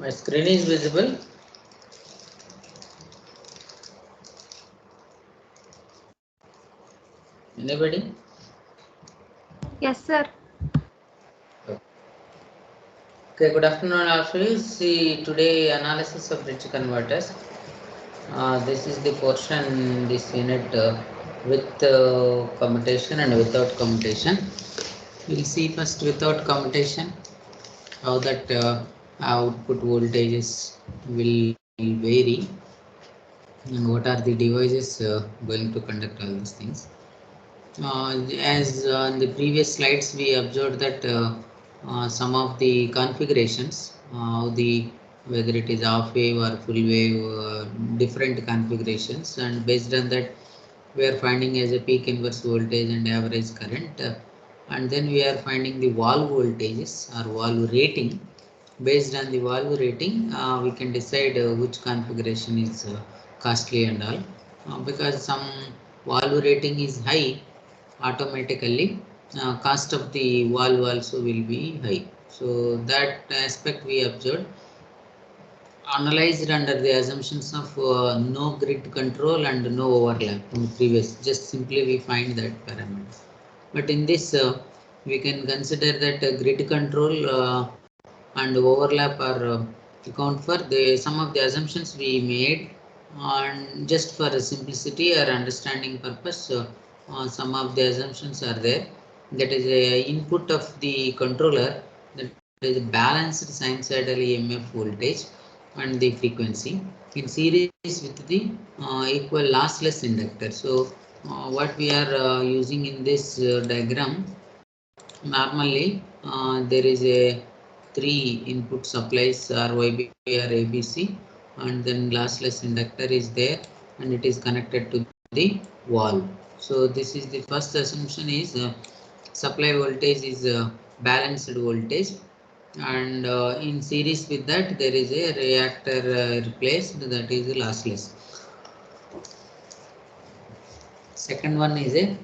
My screen is visible. Anybody? Yes, sir. Okay, good afternoon. Actually, see today analysis of bridge converters. This is the portion, this unit with commutation and without commutation. We'll see first without commutation how that output voltages will vary and what are the devices going to conduct all these things. As in the previous slides we observed that some of the configurations, whether it is half wave or full wave, different configurations, and based on that we are finding as a peak inverse voltage and average current, and then we are finding the valve voltages or valve rating. Based on the valve rating we can decide which configuration is costly and all, because some valve rating is high, automatically cost of the valve also will be high. So that aspect we observed, analyzed under the assumptions of no grid control and no overlap in the previous. Just simply we find that parameter. But in this we can consider that grid control and overlap are account for the some of the assumptions we made, and just for simplicity or understanding purpose, some of the assumptions are there. That is a input of the controller, that is a balanced sinusoidal EMF voltage and the frequency in series with the equal lossless inductor. So what we are using in this diagram, normally there is a 3 input supplies are YB or ABC, and then lossless inductor is there and it is connected to the wall. So this is the first assumption is supply voltage is balanced voltage, and in series with that there is a reactor replaced, that is lossless. Second one is a,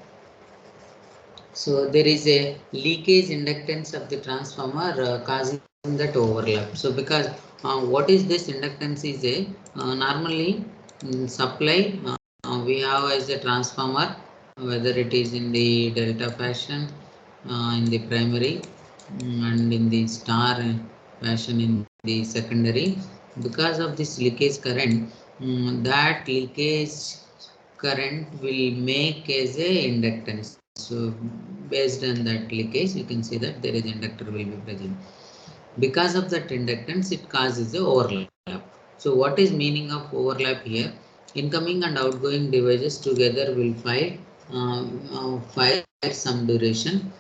so there is a leakage inductance of the transformer causing that overlap. So because what is this inductance is a normally supply we have as a transformer, whether it is in the delta fashion in the primary and in the star fashion in the secondary. Because of this leakage current, that leakage current will make as a inductance. So based on that leakage you can see that there is inductor will be present. Because of that inductance it causes a overlap. So what is meaning of overlap here? Incoming and outgoing devices together will fire some duration.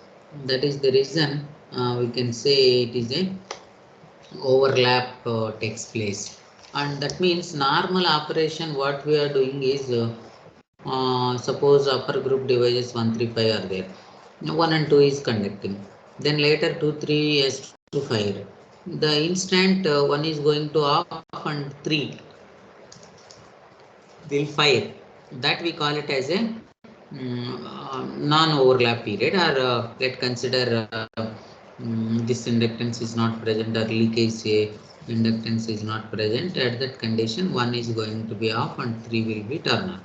That is the reason we can say it is a overlap takes place. And that means normal operation what we are doing is suppose upper group devices 1, 3, 5 are there. 1 and 2 is conducting. Then later 2, 3 has to fire. The instant 1 is going to off and 3 will fire. That we call it as a non-overlap period, or let consider this inductance is not present or leakage inductance is not present. At that condition 1 is going to be off and 3 will be turned on.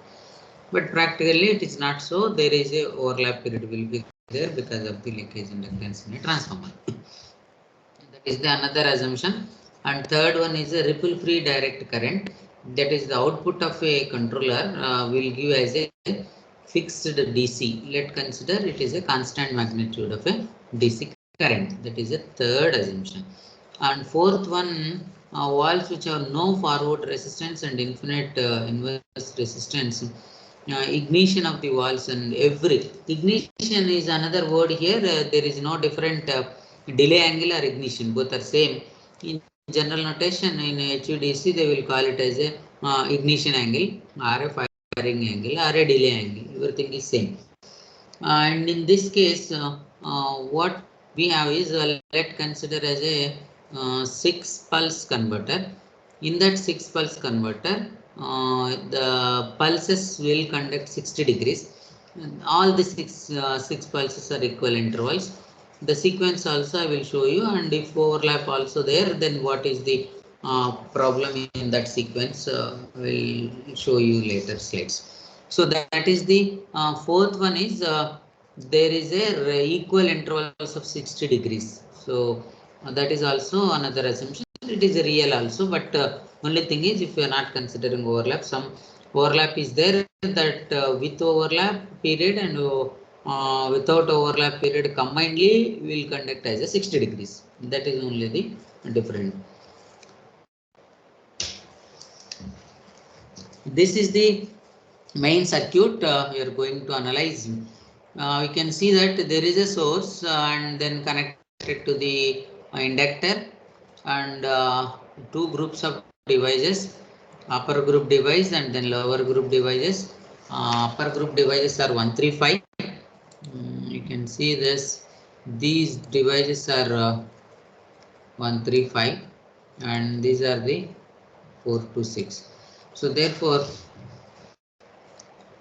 But practically it is not so. There is a overlap period will be there because of the leakage inductance in a transformer. That is the another assumption. And third one is a ripple free direct current. That is the output of a controller will give as a fixed DC. Let consider it is a constant magnitude of a DC current. That is a third assumption. And fourth one, valves which have no forward resistance and infinite inverse resistance. Ignition of the valves, and every ignition is another word here. There is no different delay angle or ignition, both are same. In general notation in HVDC they will call it as a ignition angle or a firing angle or a delay angle. Everything is same. And in this case what we have is let consider as a 6 pulse converter. In that 6 pulse converter the pulses will conduct 60 degrees. And all the six pulses are equal intervals. The sequence also I will show you, and if overlap also there, then what is the problem in that sequence. We'll show you later slides. So that is the fourth one is there is a equal intervals of 60 degrees. So that is also another assumption. It is real also, but only thing is if you are not considering overlap, some overlap is there, that with overlap period and without overlap period combinedly will conduct as a 60 degrees. That is only the different. This is the main circuit we are going to analyze. We can see that there is a source and then connected to the inductor, and two groups of devices, upper group device and then lower group devices. Upper group devices are 135. You can see this. These devices are 135 and these are the 426. So therefore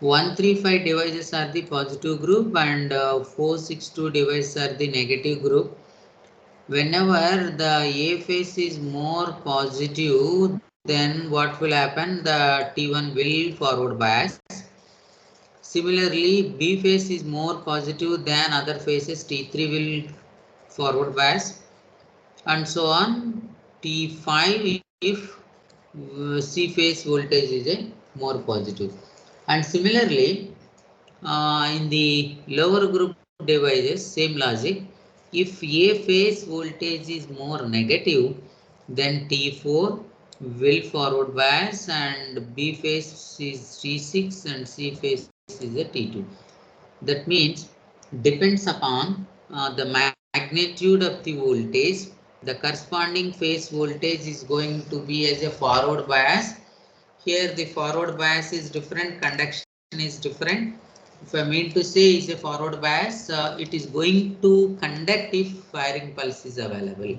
135 devices are the positive group and 462 devices are the negative group. Whenever the A phase is more positive, then what will happen? The T1 will forward bias. Similarly, B phase is more positive than other phases, T3 will forward bias, and so on. T5 if C phase voltage is a more positive. And similarly, in the lower group devices, same logic. If A phase voltage is more negative, then T4 will forward bias and B phase is T6 and C phase is a T2. That means depends upon the magnitude of the voltage. The corresponding phase voltage is going to be as a forward bias. Here the forward bias is different, conduction is different. If I mean to say is a forward bias, it is going to conduct if firing pulse is available.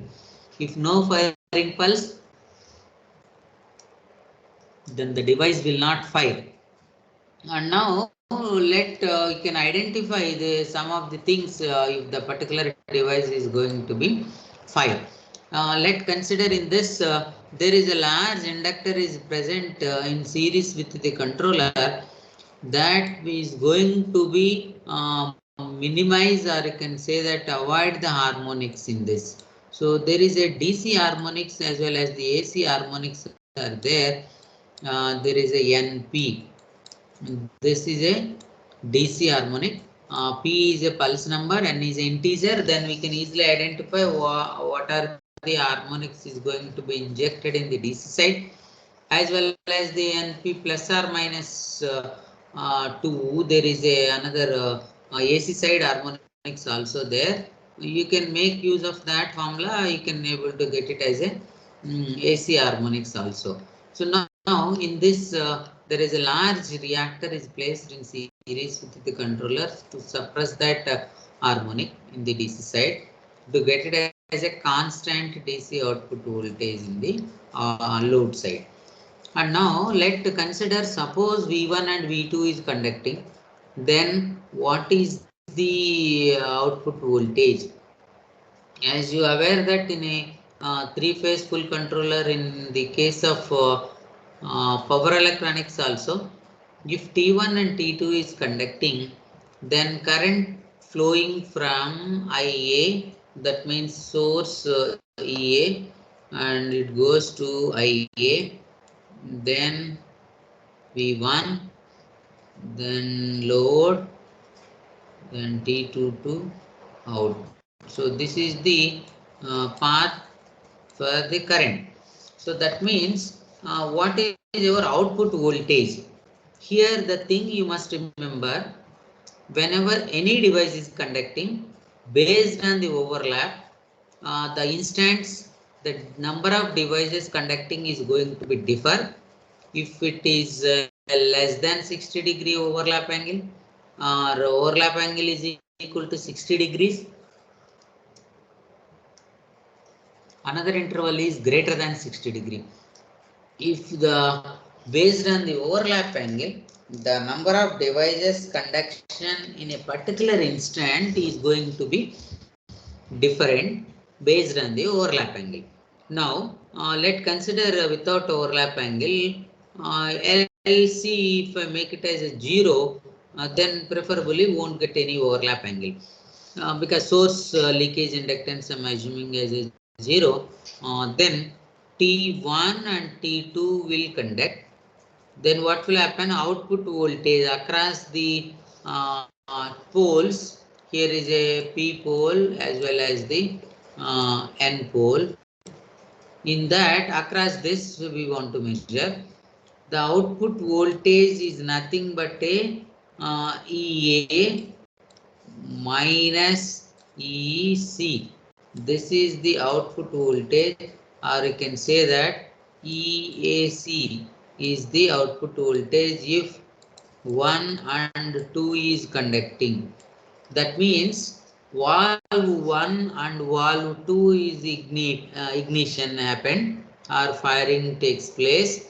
If no firing pulse, then the device will not fire. And now let you can identify some of the things if the particular device is going to be fired. Let consider in this there is a large inductor is present in series with the controller, that is going to be minimize, or you can say that avoid the harmonics in this. So there is a DC harmonics as well as the AC harmonics are there. There is a NP. This is a DC harmonic. P is a pulse number, N is an integer. Then we can easily identify what are the harmonics is going to be injected in the DC side, as well as the NP plus or minus 2. There is another AC side harmonics also there. You can make use of that formula. You can able to get it as a AC harmonics also. So now in this there is a large reactor is placed in series with the controllers to suppress that harmonic in the DC side to get it as a constant DC output voltage in the load side. And now let consider, suppose V1 and V2 is conducting, then what is the output voltage? As you are aware that in a three-phase full controller, in the case of power electronics also, if T1 and T2 is conducting, then current flowing from IA, that means source EA, and it goes to IA, then V1, then load, then T2 to out. So this is the path for the current. So that means what is your output voltage? Here the thing you must remember, whenever any device is conducting, based on the overlap, the instants, the number of devices conducting is going to be differ. If it is less than 60 degree overlap angle, or overlap angle is equal to 60 degrees, another interval is greater than 60 degree. If the based on the overlap angle, the number of devices conduction in a particular instant is going to be different based on the overlap angle. Now Let consider without overlap angle. LC, if I make it as a 0, then preferably won't get any overlap angle. Because source leakage inductance I'm assuming as a 0, then T1 and T2 will conduct. Then what will happen? Output voltage across the poles. Here is a P pole as well as the N pole. In that, across this we want to measure. The output voltage is nothing but a EA minus EC. This is the output voltage, or you can say that EAC is the output voltage if 1 and 2 is conducting. That means valve 1 and valve 2 is ignition happened or firing takes place.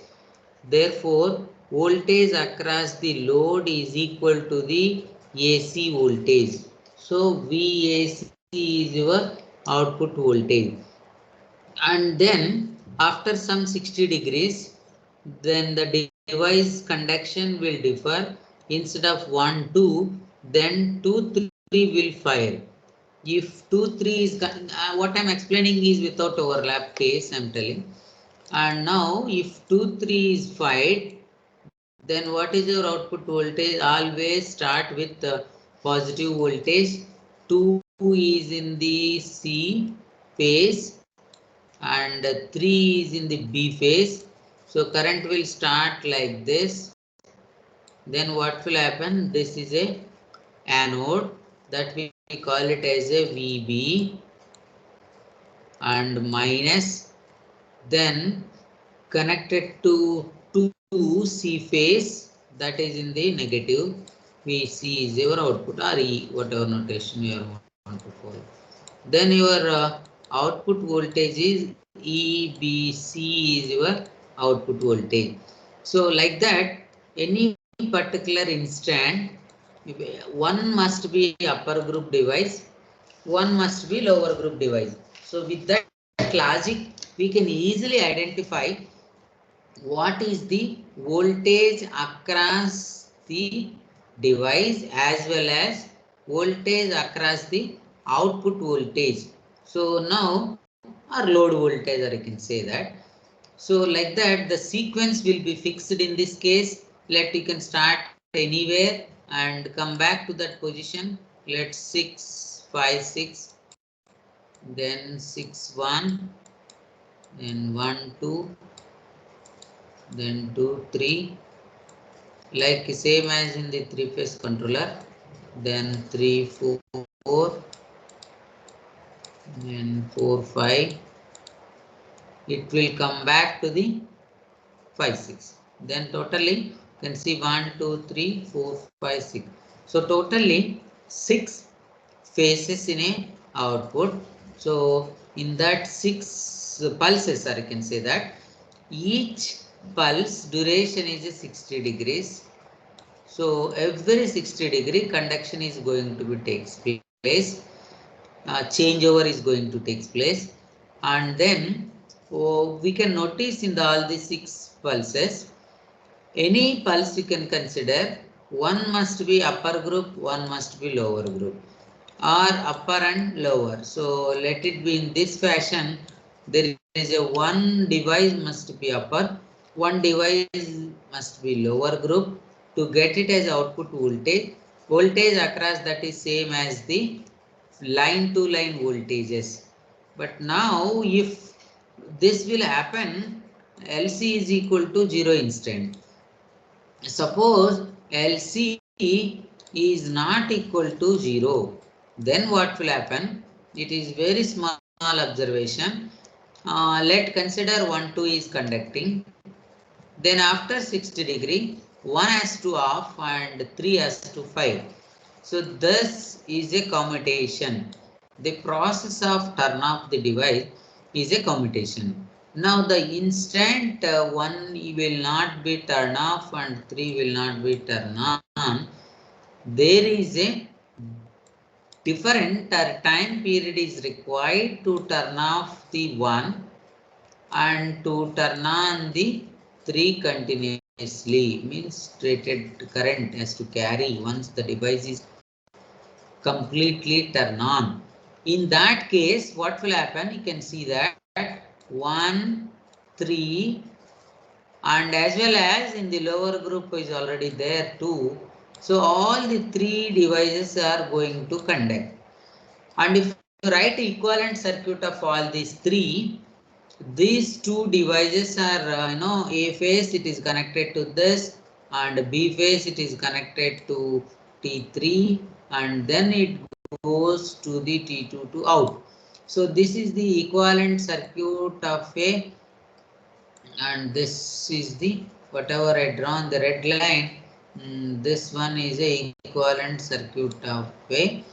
Therefore, voltage across the load is equal to the AC voltage. So, VAC is your output voltage. And then after some 60 degrees, then the device conduction will differ. Instead of 1, 2, then 2, 3 will fire. If 2, 3 is, what I am explaining is without overlap case, I am telling. And now if 2, 3 is fired, then what is your output voltage? Always start with the positive voltage. 2 is in the C phase and 3 is in the B phase. So current will start like this. Then what will happen? This is a anode, that we call it as a VB, and minus, then connected to 2C phase, that is in the negative. VC is your output, or E, whatever notation you want to follow. Then your output voltage is EBC is your output voltage. So like that, any particular instant, one must be upper group device, one must be lower group device. So with that logic, we can easily identify what is the voltage across the device as well as voltage across the output voltage. So now our load voltage, or you can say that. So like that, the sequence will be fixed in this case. Let you can start anywhere and come back to that position. Let 6, 5, 6, then 6, 1, then 1, 2, then 2, 3, like same as in the 3-phase controller, then 3, 4, then 4, 5. It will come back to the 5, 6. Then totally you can see 1, 2, 3, 4, 5, 6. So totally 6 phases in a output. So in that 6 pulses, or you can say that each pulse duration is 60 degrees. So every 60 degree conduction is going to be takes place. Changeover is going to take place, and then we can notice in all the 6 pulses, any pulse you can consider, one must be upper group, one must be lower group, or upper and lower. So let it be in this fashion. There is a one device must be upper, one device must be lower group to get it as output voltage. Voltage across that is same as the line to line voltages. But now if this will happen, LC is equal to 0 instant. Suppose LC is not equal to 0, then what will happen? It is very small observation. Let consider 1, 2 is conducting. Then after 60 degree, 1 has to off and 3 has to fire. So this is a commutation. The process of turn off the device is a commutation. Now the instant 1 will not be turned off and 3 will not be turned on, there is a different time period is required to turn off the 1 and to turn on the 3 continuously means rated current has to carry once the device is completely turn on. In that case, what will happen? You can see that 1, 3, and as well as in the lower group is already there too. So all the 3 devices are going to conduct. And if you write equivalent circuit of all these 3, these 2 devices are A phase it is connected to this, and B phase it is connected to T3, and then it goes to the T2 to out. So this is the equivalent circuit of a, and this is the whatever I drawn the red line. This one is a equivalent circuit of a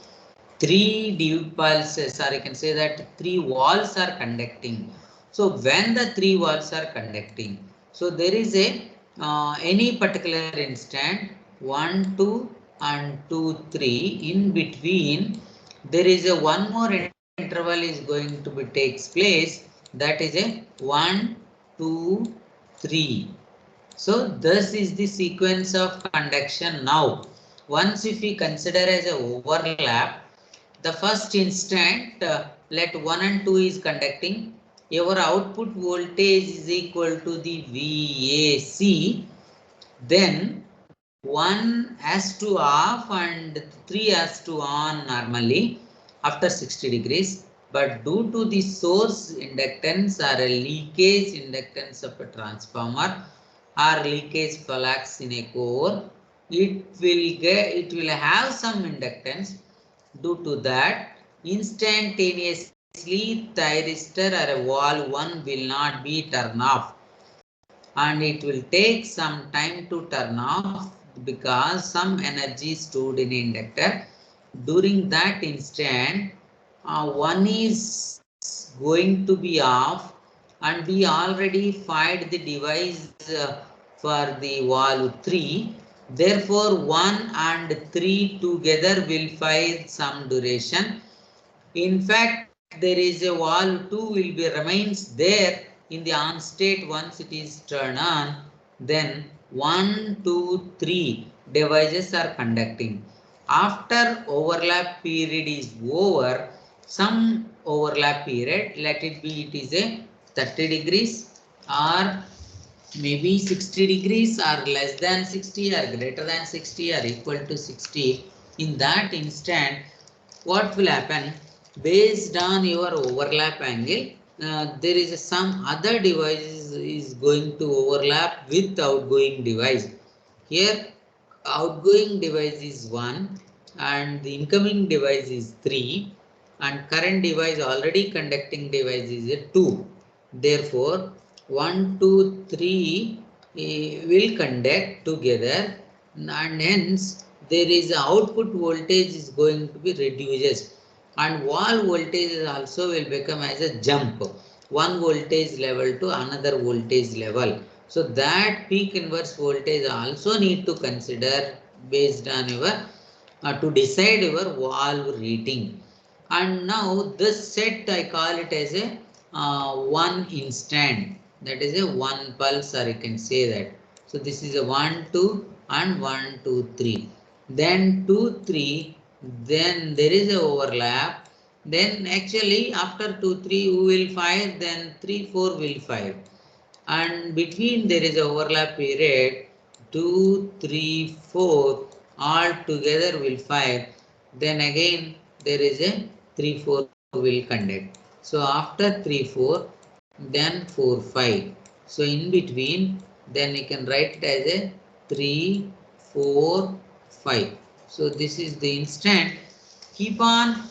3 pulses, or you can say that 3 walls are conducting. So when the 3 walls are conducting, so there is a any particular instant 1, 2 and 2, 3, in between there is a one more interval is going to be takes place, that is a 1, 2, 3. So this is the sequence of conduction. Now once if we consider as a overlap, the first instant let 1 and 2 is conducting, your output voltage is equal to the VAC, then 1 has to off and 3 has to on normally after 60 degrees, but due to the source inductance or a leakage inductance of a transformer or leakage flux in a core, it will have some inductance. Due to that, instantaneously thyristor or a valve 1 will not be turned off, and it will take some time to turn off because some energy stored in inductor. During that instant, one is going to be off, and we already fired the device for the valve 3. Therefore 1 and 3 together will fire some duration. In fact, there is a valve 2 will be remains there in the on state once it is turned on. Then 1, 2, 3 devices are conducting. After overlap period is over, some overlap period, let it be it is a 30 degrees or maybe 60 degrees or less than 60 or greater than 60 or equal to 60. In that instant, what will happen? Based on your overlap angle, there is some other device is going to overlap with outgoing device. Here outgoing device is 1 and the incoming device is 3, and current device already conducting device is a 2. Therefore 1, 2, 3 will conduct together, and hence there is output voltage is going to be reduces, and wall voltage also will become as a jump, one voltage level to another voltage level. So that peak inverse voltage also need to consider based on your to decide your valve rating. And now this set I call it as a one instant, that is a one pulse, or you can say that. So this is a 1, 2 and 1, 2, 3. Then 2, 3, then there is a overlap. Then actually after 2, 3 who will fire, then 3, 4 will fire, and between there is a overlap period 2, 3, 4 all together will fire. Then again there is a 3, 4 will conduct. So after 3, 4, then 4, 5. So in between, then you can write it as a 3, 4, 5. So this is the instant. Keep on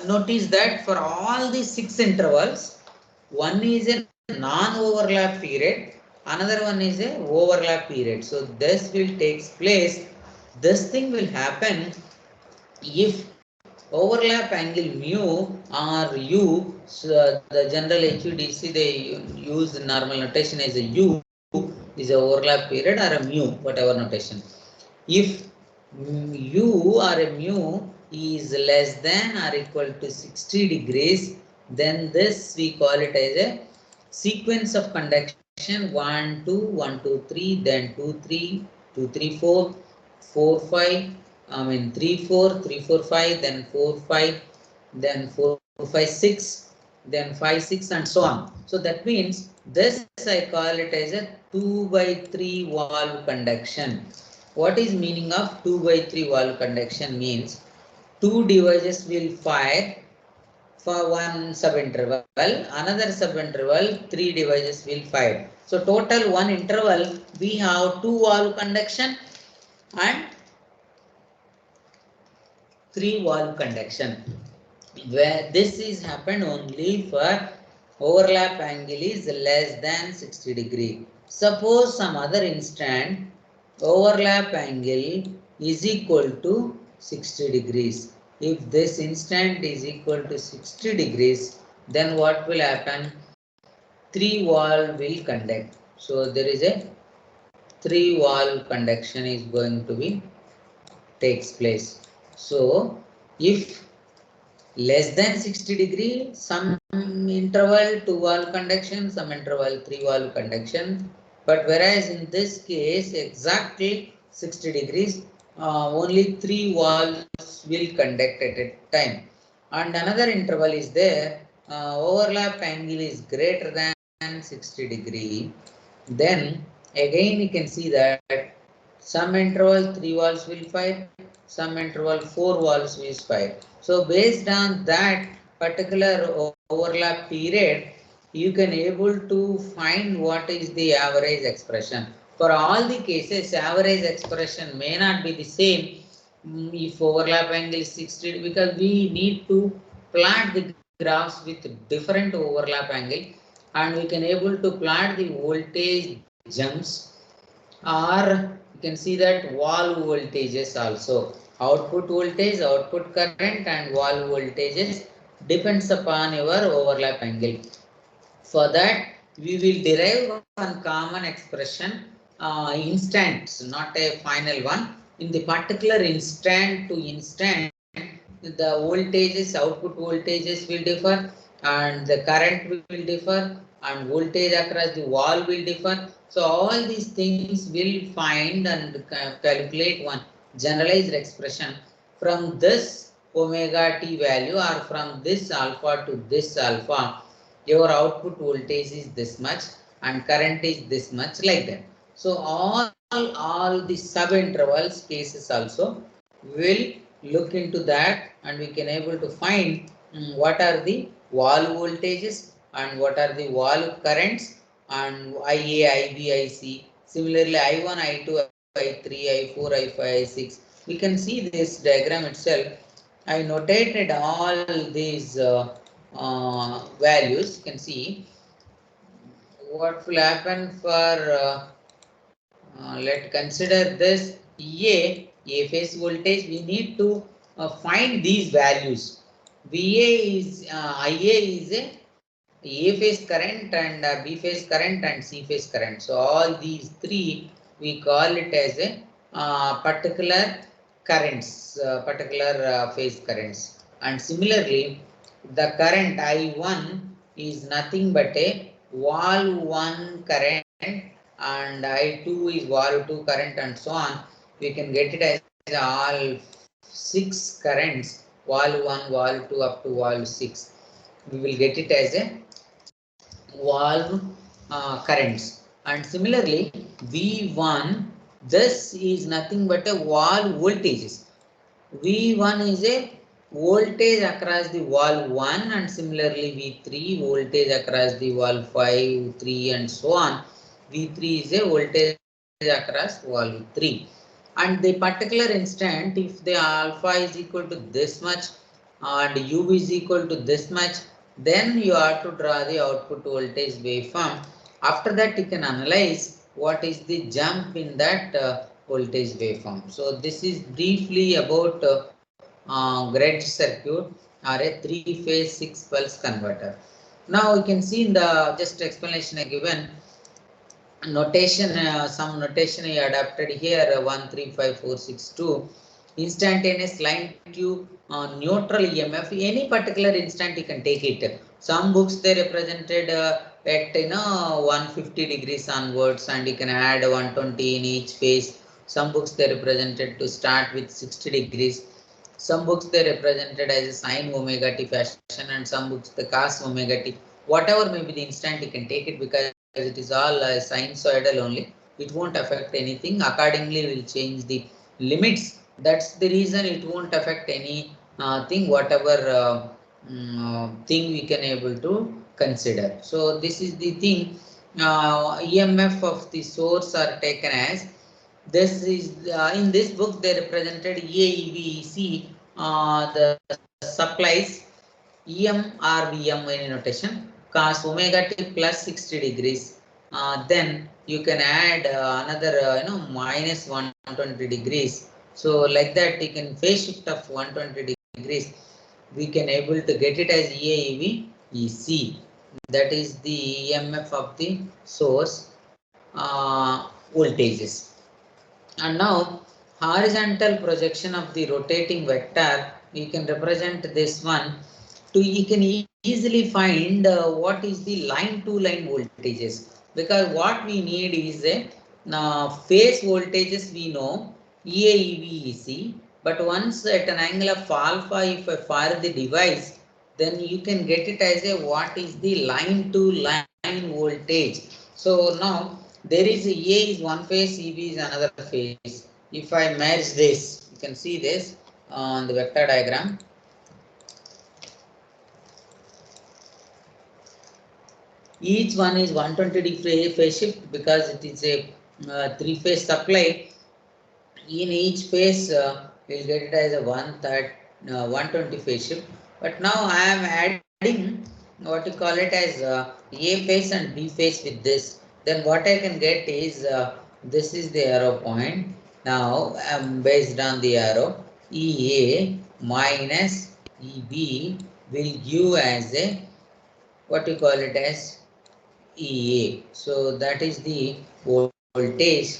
notice that for all these 6 intervals, one is a non-overlap period, another one is a overlap period. So this will takes place. This thing will happen if overlap angle mu or u. So the general HVDC they use normal notation as a u is a overlap period or a mu, whatever notation. If u or a mu is less than or equal to 60 degrees, then this we call it as a sequence of conduction 1 2 1 2 3, then 2 3 2 3 4 4 5, I mean 3 4 3 4 5, then 4 5, then 4 5 6, then 5 6, and so on. So that means this I call it as a 2 by 3 valve conduction. What is meaning of 2 by 3 valve conduction? Means two devices will fire for one subinterval, another subinterval, three devices will fire. So total one interval we have two valve conduction and three valve conduction. Where this is happened only for overlap angle is less than 60 degree. Suppose some other instant overlap angle is equal to 60 degrees. If this instant is equal to 60 degrees, then what will happen? Three valve will conduct. So there is a three valve conduction is going to be takes place. So if less than 60 degree, some interval 2 valve conduction, some interval 3 valve conduction. But whereas in this case exactly 60 degrees, only 3 valves will conduct at a time. And another interval is there, overlap angle is greater than 60 degree. Then again you can see that some interval 3 valves will fire, some interval 4 valves will fire. So based on that particular overlap period, you can able to find what is the average expression. For all the cases, average expression may not be the same if overlap angle is 60, because we need to plot the graphs with different overlap angle, and we can able to plot the voltage jumps, or you can see that wall voltages also. Output voltage, output current, and wall voltages depends upon your overlap angle. For that, we will derive one common expression, instants, not a final one. In the particular instant to instant, the voltages, output voltages will differ, and the current will differ, and voltage across the wall will differ. So all these things will find and calculate one generalized expression from this omega t value, or from this alpha to this alpha. Your output voltage is this much and current is this much, like that. So all the sub intervals cases also will look into that, and we can able to find what are the wall voltages and what are the wall currents, and IA, IB, IC. Similarly, I1, I2, I3, I4, I5, I6. We can see this diagram itself. I notated all these values. You can see what will happen for let's consider this A phase voltage. We need to find these values. VA is IA is A phase current, and B phase current, and C phase current. So all these three we call it as a particular currents, particular phase currents. And similarly, the current I1 is nothing but a wall 1 current, and I2 is wall 2 current, and so on. We can get it as all 6 currents, wall 1, wall 2 up to wall 6. We will get it as a valve currents. And similarly, V1, this is nothing but a valve voltages. V1 is a voltage across the valve 1, and similarly V3 voltage across the valve 5, 3, and so on. V3 is a voltage across valve 3. And the particular instant, if the alpha is equal to this much and U is equal to this much, then you have to draw the output voltage waveform. After that, you can analyze what is the jump in that voltage waveform. So this is briefly about grid circuit or a 3-phase 6-pulse converter. Now you can see in the just explanation I given notation, some notation I adapted here, 1 3 5 4 6 2. Instantaneous line tube, neutral EMF. Any particular instant you can take it. Some books they represented at 150 degrees onwards, and you can add 120 in each phase. Some books they represented to start with 60 degrees. Some books they represented as a sine omega t fashion, and some books the cos omega t. Whatever may be the instant, you can take it because it is all sinusoidal only. It won't affect anything. Accordingly, we will change the limits. That's the reason it won't affect any thing, whatever thing we can able to consider. So this is the thing. EMF of the source are taken as this is in this book they represented EAEBEC, the supplies EM or VM in notation cos omega t plus 60 degrees. Then you can add another minus 120 degrees. So like that you can phase shift of 120 degrees. We can able to get it as EAEB EC. That is the EMF of the source voltages. And now horizontal projection of the rotating vector, you can represent this one to you can easily find what is the line to line voltages, because what we need is a phase voltages we know EAEVEC, but once at an angle of alpha if I fire the device, then you can get it as a what is the line to line voltage. So now there is a is one phase, EB is another phase. If I merge this, you can see this on the vector diagram. Each one is 120 degree phase shift because it is a three-phase supply. In each phase, we'll get it as a 120 phase shift. But now I am adding what you call it as A phase and B phase with this. Then what I can get is this is the arrow point. Now based on the arrow, EA minus EB will give as a what you call it as EA. So that is the voltage.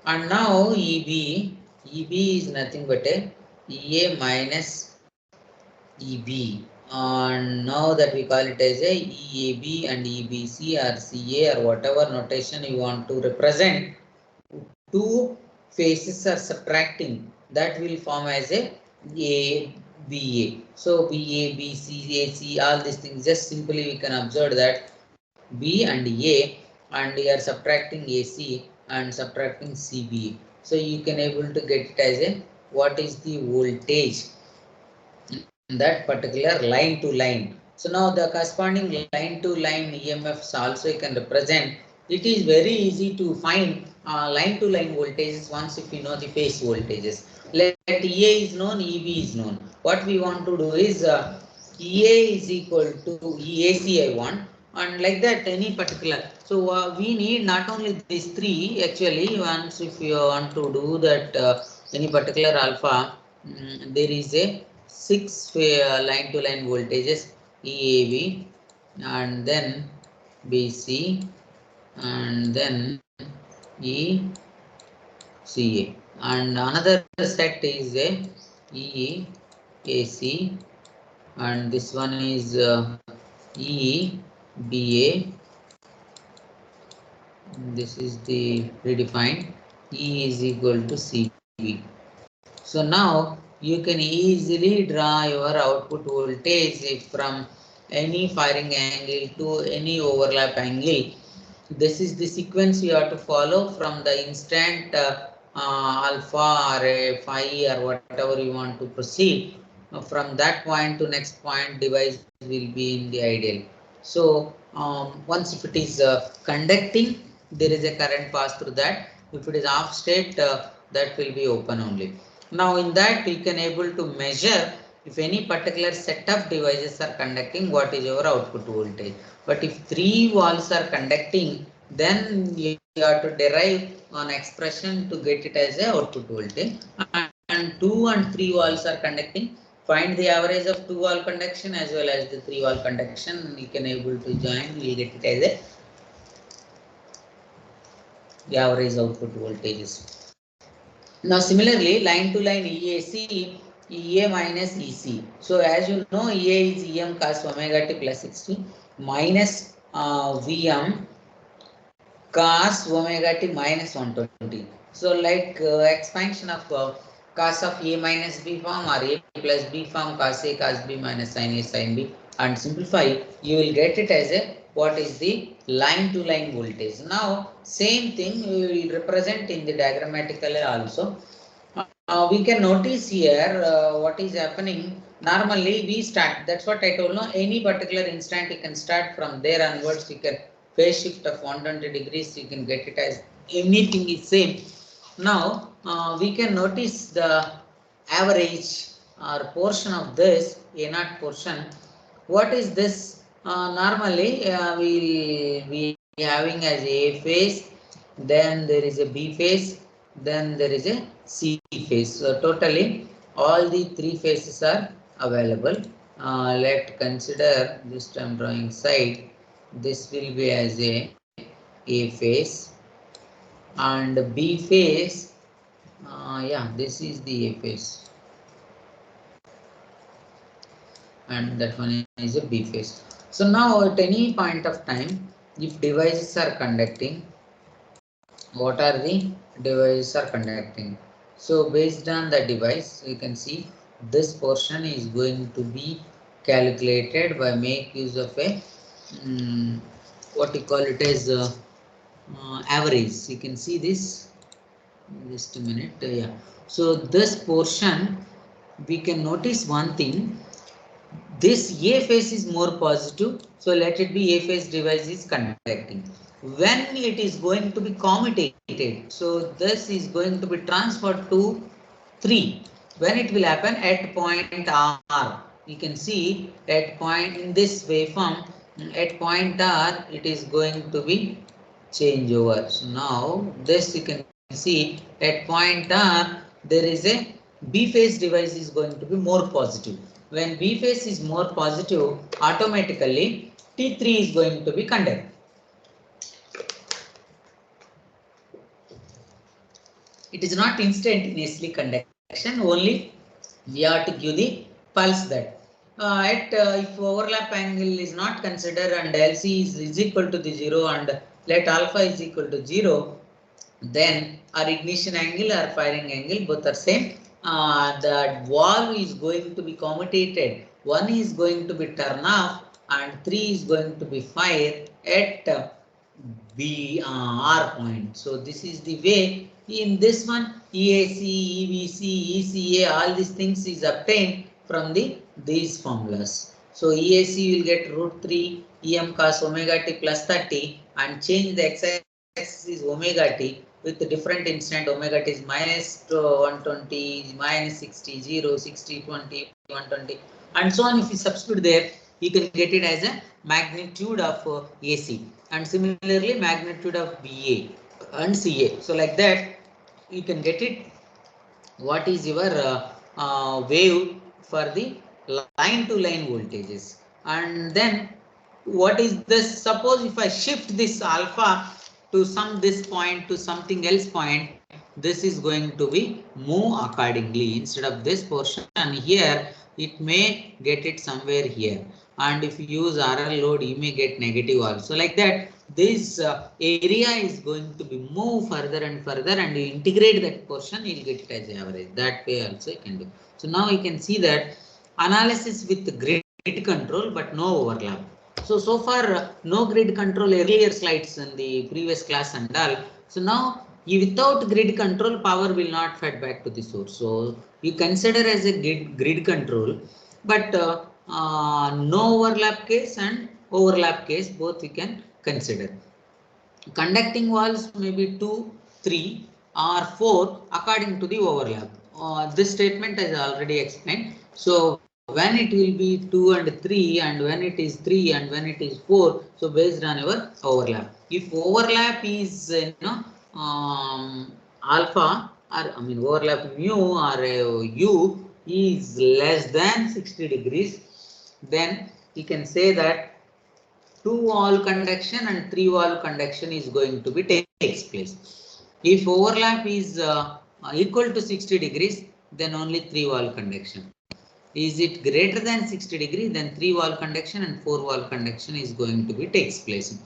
And now EB is nothing but a EA minus EB. And now that we call it as a EAB and EBC or CA or whatever notation you want to represent, two phases are subtracting, that will form as a BA. So BA, BC, AC, all these things, just simply we can observe that B and A, and we are subtracting AC and subtracting CBA. So you can able to get it as a what is the voltage in that particular line to line. So now the corresponding line to line EMFs also you can represent. It is very easy to find line to line voltages once if you know the phase voltages. Let EA is known, EB is known. What we want to do is EA is equal to EAC I want, and like that any particular. So we need not only these three actually. Once if you want to do that any particular alpha, there is a 6 line to line voltages EAB, and then BC, and then ECA, and another set is a EAC, and this one is EBA. This is the predefined. E is equal to CB. So now you can easily draw your output voltage from any firing angle to any overlap angle. This is the sequence you have to follow from the instant alpha or phi or whatever you want to proceed. From that point to next point, device will be in the ideal. So once if it is conducting, there is a current pass through that. If it is off state, that will be open only. Now in that we can able to measure if any particular set of devices are conducting, what is your output voltage. But if three walls are conducting, then you have to derive an expression to get it as a output voltage. And 2 and 3 walls are conducting, find the average of 2 wall conduction as well as the 3 wall conduction. You can able to join, we will get it as a the average output voltages. Now similarly, line to line EAC, EA minus EC. So as you know, EA is EM cos omega t plus 60 minus Vm cos omega t minus 120. So like expansion of cos of a minus b form or a plus b form cos a cos b minus sin a sin b, and simplify, you will get it as a what is the line to line voltage. Now same thing we will represent in the diagrammatically also. We can notice here what is happening. Normally we start, that's what I told, no, any particular instant you can start from there onwards. You can phase shift of 120 degrees, you can get it as anything is same. Now we can notice the average or portion of this A naught portion. What is this? Normally we will be having as A phase, then there is a B phase, then there is a C phase. So totally all the three phases are available. Let's consider this time drawing side. This will be as A phase, and B phase. Yeah, this is the A phase, and that one is a B phase. So now at any point of time, if devices are conducting, what are the devices are conducting? So based on the device, you can see this portion is going to be calculated by make use of a what you call it as average. You can see this, just a minute. Yeah, so this portion we can notice one thing. This A phase is more positive, so let it be A phase device is conducting. When it is going to be commutated, so this is going to be transferred to 3. When it will happen at point R, you can see at point in this waveform, at point R it is going to be changeover. So now this you can see at point R there is a B phase device is going to be more positive. When B phase is more positive, automatically T3 is going to be conducted. It is not instantaneously conduction, only we have to give the pulse that. If overlap angle is not considered and LC is equal to the 0 and let alpha is equal to 0, then our ignition angle or firing angle both are same. The valve is going to be commutated. One is going to be turn off and 3 is going to be fire at B R point. So this is the way. In this one, EAC, EVC, ECA, all these things is obtained from these formulas. So EAC will get root 3 EM cos omega t plus 30 and change the x-axis is omega t with the different instant. Omega t is minus 120, minus 60, 0, 60, 20, 120 and so on. If you substitute there, you can get it as a magnitude of AC, and similarly magnitude of BA and CA. So like that you can get it what is your wave for the line to line voltages. And then what is this? Suppose if I shift this alpha to this point to something else point, this is going to be move accordingly. Instead of this portion here, it may get it somewhere here, and if you use RL load, you may get negative also. Like that, this area is going to be move further and further, and you integrate that portion, you'll get it as average. That way also you can do. So now you can see that analysis with grid control but no overlap. So far no grid control, earlier slides in the previous class and all. So now without grid control, power will not fed back to the source. So you consider as a grid control, but no overlap case and overlap case both you can consider. Conducting walls may be 2, 3 or 4 according to the overlap. This statement is already explained. So when it will be 2 and 3, and when it is 3 and when it is 4, so based on your overlap. If overlap is alpha, or I mean overlap mu or u is less than 60 degrees, then you can say that 2 wall conduction and 3 wall conduction is going to be takes place. If overlap is equal to 60 degrees, then only 3 wall conduction. Is it greater than 60 degree, then 3 wall conduction and 4 wall conduction is going to be takes place.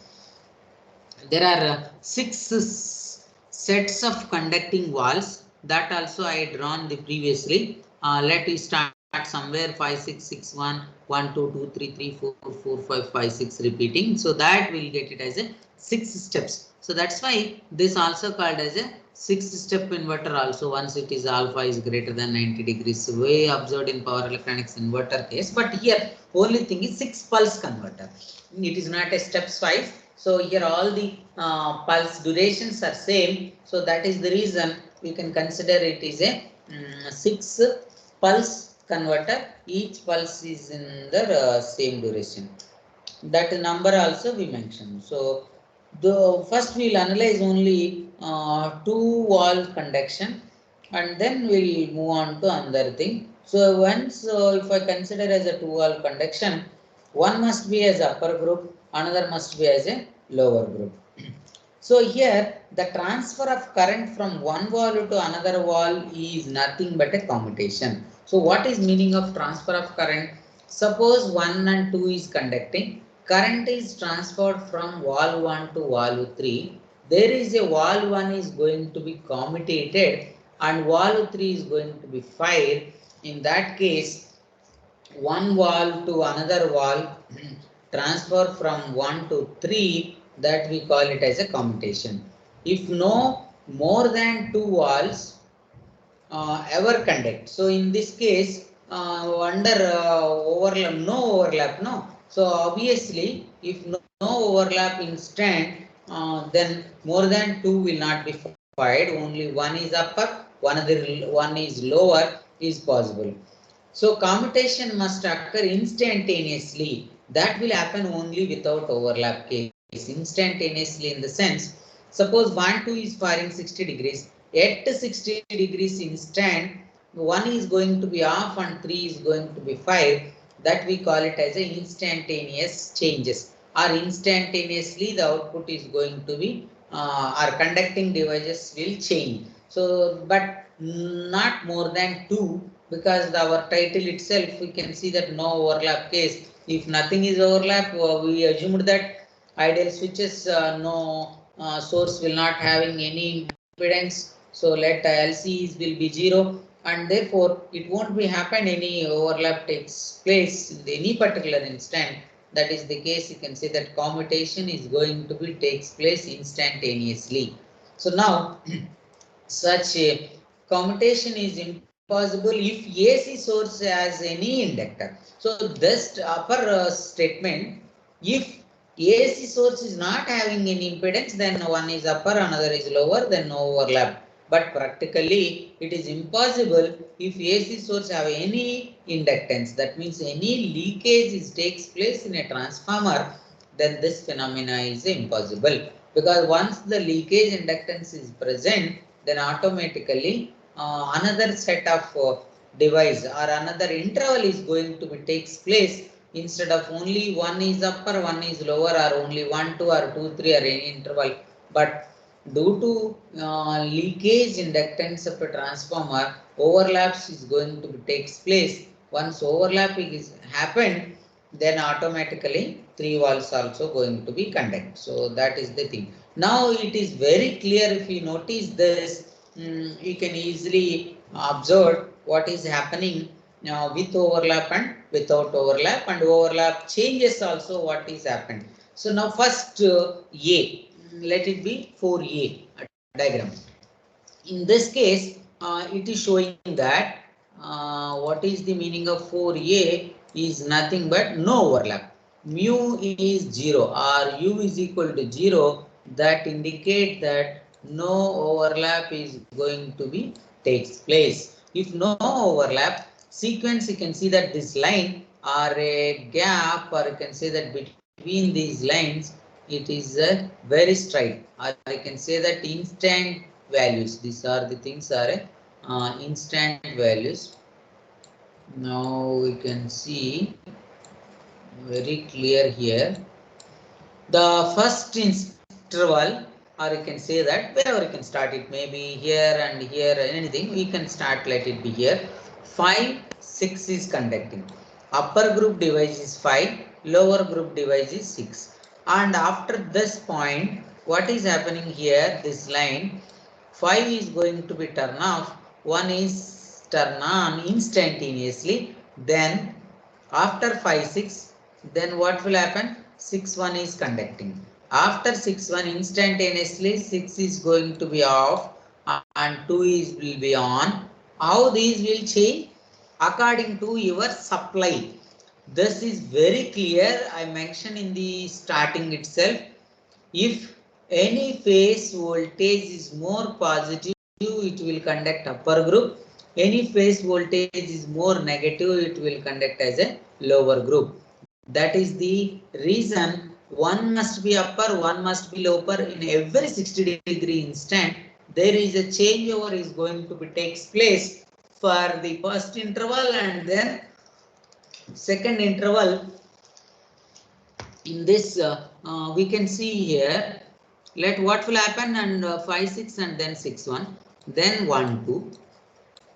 There are 6 sets of conducting walls that also I drawn the previously. Let us start somewhere 5 6 6 1 1 2 2 3 3 4 4 5 5 6 repeating, so that will get it as a 6 steps. So that's why this also called as a 6-step inverter also, once it is alpha is greater than 90 degrees, way observed in power electronics inverter case. But here only thing is 6 pulse converter, it is not a steps wise. So here all the pulse durations are same, so that is the reason we can consider it is a 6 pulse converter. Each pulse is in the same duration. That number also we mentioned. So the first we'll analyze only 2 wall conduction, and then we'll move on to another thing. So once if I consider as a 2 wall conduction, one must be as upper group, another must be as a lower group. So here the transfer of current from one wall to another wall is nothing but a commutation. So what is meaning of transfer of current? Suppose 1 and 2 is conducting, current is transferred from wall 1 to wall 3. There is a wall 1 is going to be commutated and wall 3 is going to be fired. In that case, one wall to another wall transfer from 1 to 3, that we call it as a commutation. If no more than 2 walls ever conduct, so in this case under overlap, no overlap, no. So obviously if no overlap instant, then more than 2 will not be fired, only one is upper, one is lower is possible. So commutation must occur instantaneously. That will happen only without overlap case. Instantaneously in the sense, suppose 1 2 is firing 60 degrees. At 60 degrees instant, 1 is going to be off and 3 is going to be fired. That we call it as a instantaneous changes. Or instantaneously the output is going to be, our conducting devices will change. So, but not more than 2, because our title itself we can see that no overlap case. If nothing is overlap, we assumed that ideal switches, no source will not having any impedance, so let LCs will be 0, and therefore it won't be happen any overlap takes place in any particular instant. That is the case, you can say that commutation is going to be takes place instantaneously. So now such a commutation is impossible if AC source has any inductor. So this upper statement, if AC source is not having any impedance, then one is upper, another is lower, then no overlap. But practically it is impossible if AC source have any inductance. That means any leakage is takes place in a transformer, then this phenomena is impossible. Because once the leakage inductance is present, then automatically another set of device or another interval is going to be takes place. Instead of only one is upper, one is lower, or only 1 2 or 2 3 or any interval, but due to leakage inductance of a transformer, overlaps is going to be takes place. Once overlapping is happened, then automatically 3 walls also going to be conduct. So that is the thing. Now it is very clear, if you notice this, you can easily observe what is happening with overlap and without overlap, and overlap changes also what is happened. So now first A, let it be 4A diagram. In this case, it is showing that what is the meaning of 4A is nothing but no overlap. Mu is 0 or U is equal to 0. That indicate that no overlap is going to be takes place. If no overlap, sequence, you can see that this line or a gap, or you can say that between these lines, it is very straight, or I can say that instant values. These are the things are instant values. Now we can see very clear here. The first interval, or you can say that wherever you can start it, maybe here and here, anything we can start, let it be here 5 6 6 is conducting. Upper group device is 5, lower group device is 6. And after this point, what is happening here? This line 5 is going to be turn off, 1 is turn on instantaneously. Then after 5 6, then what will happen? 6 1 is conducting. After 6 1 instantaneously 6 is going to be off and 2 is will be on. How these will change? According to your supply. This is very clear. I mentioned in the starting itself. If any phase voltage is more positive, it will conduct upper group. Any phase voltage is more negative, it will conduct as a lower group. That is the reason one must be upper, one must be lower. In every 60-degree instant, there is a changeover is going to be takes place for the first interval and then second interval. In this we can see here, let what will happen, and 5 6 and then 6 1, then 1 2,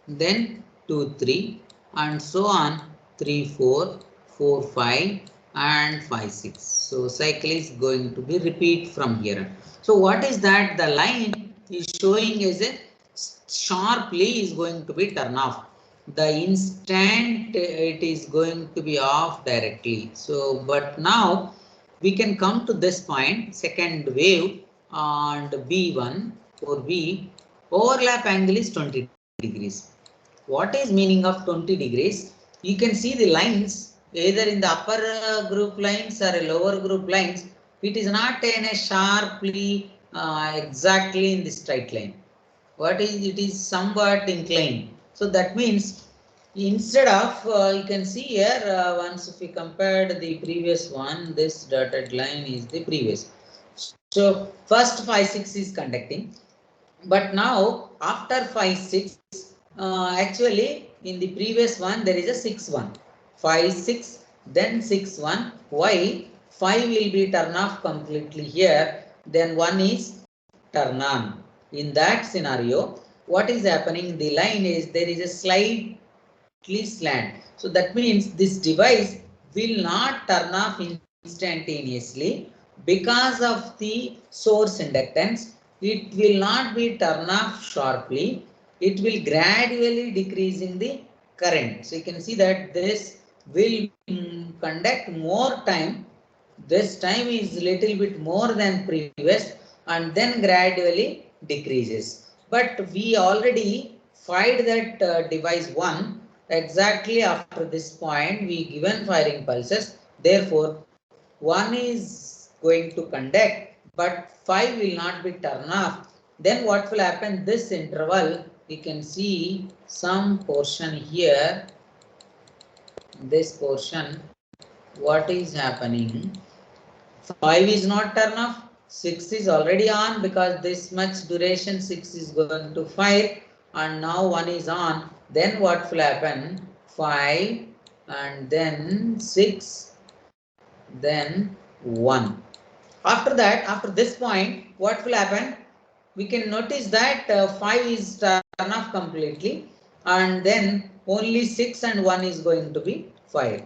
then 2 3 and so on, 3 4 4 5 and 5 6. So cycle is going to be repeat from here. So what is that? The line is showing as a sharply is going to be turn off. The instant it is going to be off directly. So but now we can come to this point, second wave, and B1 or B overlap angle is 20 degrees. What is meaning of 20 degrees? You can see the lines either in the upper group lines or lower group lines. It is not in a sharply exactly in the straight line. What is it? Is somewhat inclined. So that means instead of you can see here once if we compared the previous one, this dotted line is the previous. So first 5 6 is conducting, but now after 5 6 actually in the previous one there is a 6 1, 5 6 then 6 1. Why? 5 will be turn off completely here, then 1 is turn on. In that scenario, what is happening? The line is there is a slightly slant. So that means this device will not turn off instantaneously because of the source inductance. It will not be turn off sharply. It will gradually decreasing the current. So you can see that this will conduct more time. This time is little bit more than previous and then gradually decreases. But we already fired that device 1 exactly after this point we given firing pulses. Therefore 1 is going to conduct but 5 will not be turned off. Then what will happen? This interval we can see some portion here. This portion, what is happening? 5 is not turn off, 6 is already on because this much duration 6 is going to fire and now 1 is on. Then what will happen? 5 and then 6, then 1. After that, after this point, what will happen? We can notice that 5 is turn off completely and then only 6 and 1 is going to be fired.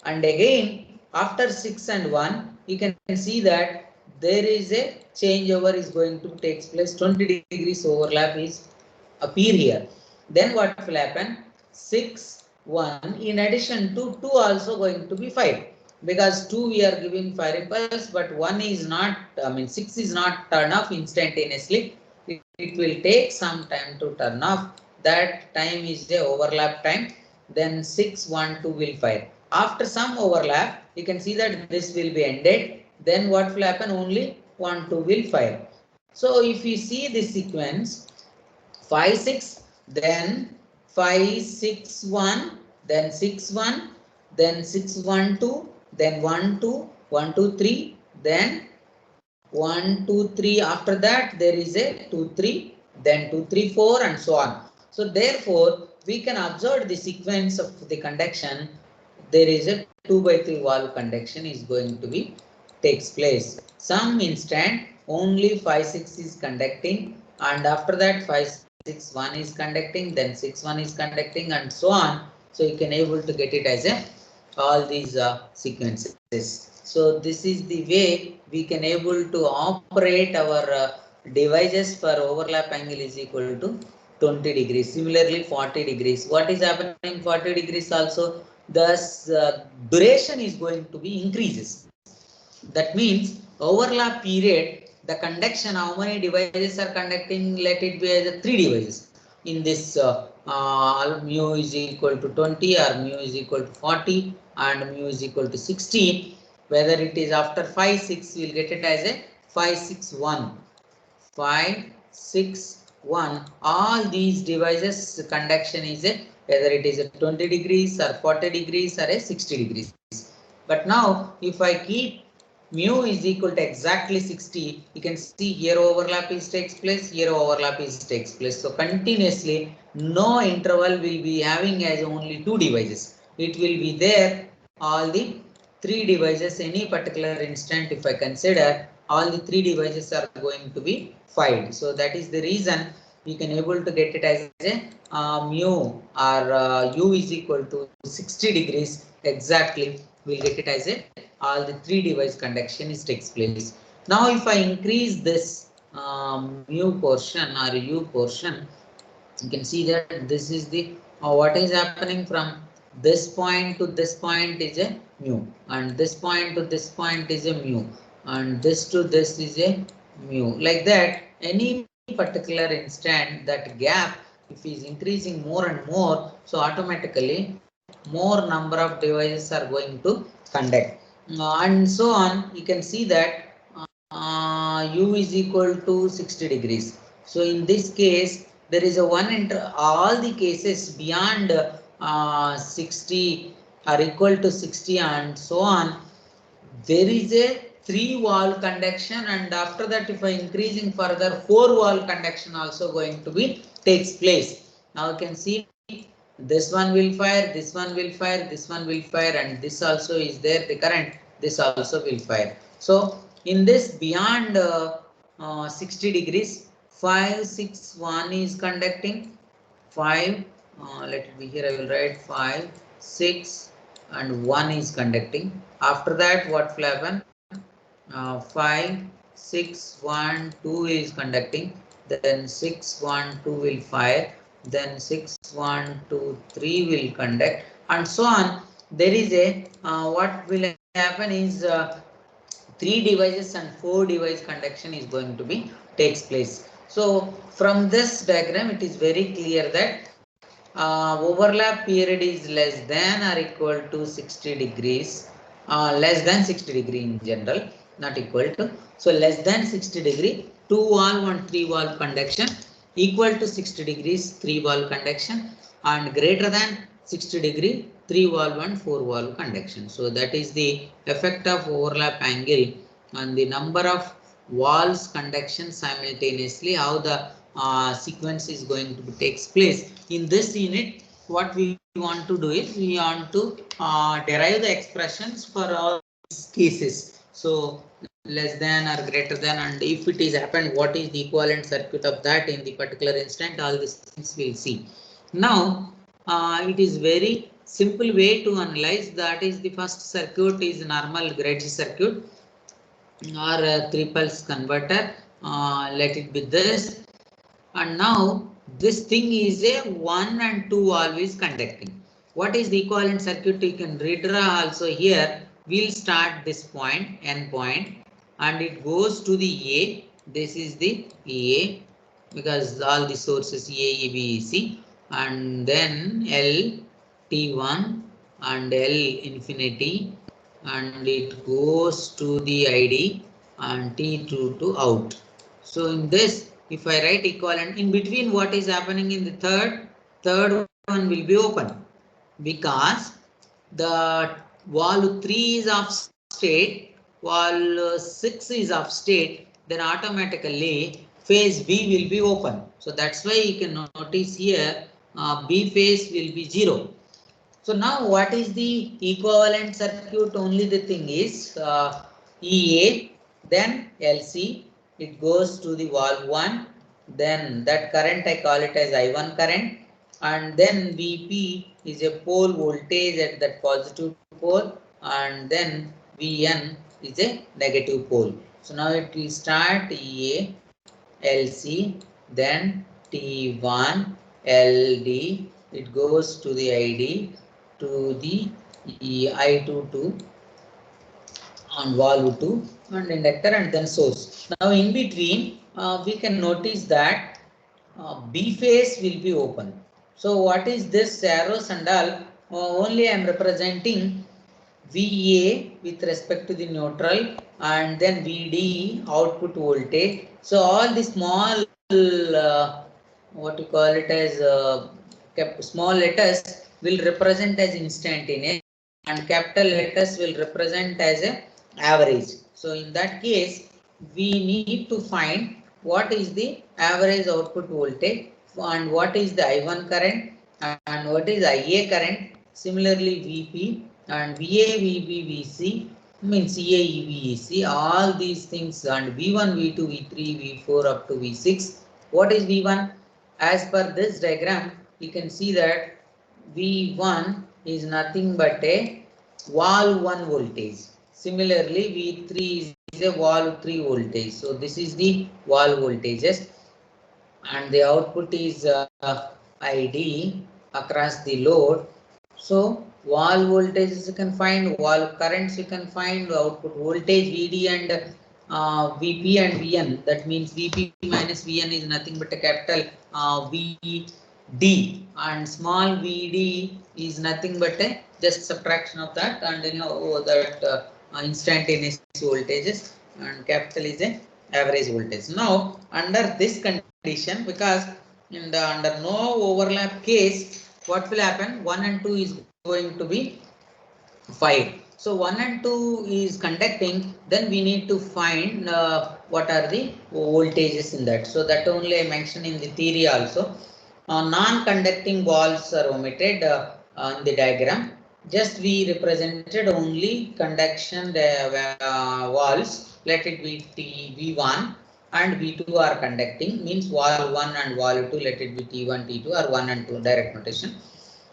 And again after 6 and 1 you can see that there is a changeover is going to take place. 20 degrees overlap is appear here. Then what will happen? 6 1 in addition to 2 also going to be fired, because 2 we are giving firing pulse but 1 is not, 6 is not turn off instantaneously. It will take some time to turn off. That time is the overlap time. Then 6 1 2 will fire. After some overlap, you can see that this will be ended. Then what will happen? Only 1 2 will fire. So if you see this sequence, 5 6, then 5 6 1, then 6 1, then 6 1 2, then 1 2, 1 2 3, then 1 2 3. After that there is a 2 3, then 2 3 4 and so on. So therefore we can observe the sequence of the conduction. There is a 2/3 valve conduction is going to be takes place. Some instant only 5 6 is conducting and after that 5 6 1 is conducting, then 6 1 is conducting and so on. So you can able to get it as a all these sequences. So this is the way we can able to operate our devices for overlap angle is equal to 20 degrees. Similarly 40 degrees. What is happening 40 degrees also? Thus duration is going to be increases. That means overlap period, the conduction, how many devices are conducting, let it be as 3 devices. In this mu is equal to 20 or mu is equal to 40 and mu is equal to 60. Whether it is after 5, 6, we will get it as a 5, 6, 1. 5, 6, 1. All these devices conduction is a, whether it is a 20 degrees or 40 degrees or a 60 degrees. But now if I keep mu is equal to exactly 60, you can see here overlap is takes place, here overlap is takes place. So continuously no interval will be having as only 2 devices. It will be there all the 3 devices any particular instant. If I consider all the 3 devices are going to be fired. So that is the reason we can able to get it as a mu or u is equal to 60 degrees exactly. We'll get it as a all the 3 device conduction is takes place. Now if I increase this mu portion or u portion, you can see that this is the what is happening from this point to this point is a mu, and this point to this point is a mu, and this to this is a mu. Like that, any particular instant, that gap if is increasing more and more, so automatically more number of devices are going to conduct, and so on. You can see that u is equal to 60 degrees. So in this case, there is a all the cases beyond 60 are equal to 60 and so on. There is a 3-wall conduction, and after that if I increasing further 4-wall conduction also going to be takes place. Now you can see this one will fire, this one will fire, this one will fire, and this also is there the current, this also will fire. So in this beyond 60 degrees, 5, 6, 1 is conducting, 5, let it be here, I will write 5, 6 and 1 is conducting. After that what will happen? 5, 6, 1, 2 is conducting, then 6, 1, 2 will fire, then 6, 1, 2, 3 will conduct, and so on. There is a what will happen is 3 devices and 4 device conduction is going to be takes place. So from this diagram it is very clear that overlap period is less than or equal to 60 degrees, less than 60 degree in general, not equal to. So less than 60 degree, 2-wall and 3-wall conduction, equal to 60 degrees 3-wall conduction, and greater than 60 degree 3-wall and 4-wall conduction. So that is the effect of overlap angle and the number of walls conduction simultaneously, how the sequence is going to takes place. In this unit, what we want to do is we want to derive the expressions for all these cases. So less than or greater than, and if it is happened, what is the equivalent circuit of that in the particular instant, all these things we'll see. Now it is very simple way to analyze. That is, the first circuit is normal grid circuit or a 3-pulse converter. Let it be this, and now this thing is a 1 and 2 always conducting. What is the equivalent circuit? You can redraw also here. We'll start this point, N point, and it goes to the A. This is the A, because all the sources A, E, B, E, C, and then L, T1 and L infinity, and it goes to the ID and T2 to out. So in this, if I write equivalent, in between what is happening in the third one will be open, because the wall 3 is off state, wall 6 is off state, then automatically phase B will be open. So that's why you can notice here B phase will be 0. So now what is the equivalent circuit? Only the thing is EA, then LC, it goes to the valve 1, then that current I call it as I1 current, and then VP is a pole voltage at that positive pole, and then VN is a negative pole. So now it will start EA, LC, then T1, LD, it goes to the ID, to the I2 to on valve 2 and inductor and then source. Now in between we can notice that B phase will be open. So what is this arrows and all? Only I am representing VA with respect to the neutral and then VD output voltage. So all the small what you call it as small letters will represent as instantaneous and capital letters will represent as a average. So in that case we need to find what is the average output voltage and what is the I1 current and what is IA current. Similarly VP and VA, VB, VC means EA, EB, EC, all these things, and V1, V2, V3, V4 up to V6. What is V1? As per this diagram, you can see that V1 is nothing but a valve 1 voltage. Similarly, V3 is a valve 3 voltage. So this is the valve voltages, and the output is ID across the load. So wall voltages you can find, wall currents you can find, output voltage VD and VP and VN. That means VP minus VN is nothing but a capital VD, and small VD is nothing but a just subtraction of that, and you know that instantaneous voltages, and capital is a average voltage. Now under this condition, because in the under no overlap case, what will happen? 1 and 2 is going to be 5. So 1 and 2 is conducting, then we need to find what are the voltages in that. So that only I mentioned in the theory also. Non-conducting balls are omitted on the diagram. Just we represented only conduction walls. Let it be V1 and V2 are conducting, means wall 1 and wall 2, let it be T1, T2 or 1 and 2 direct notation.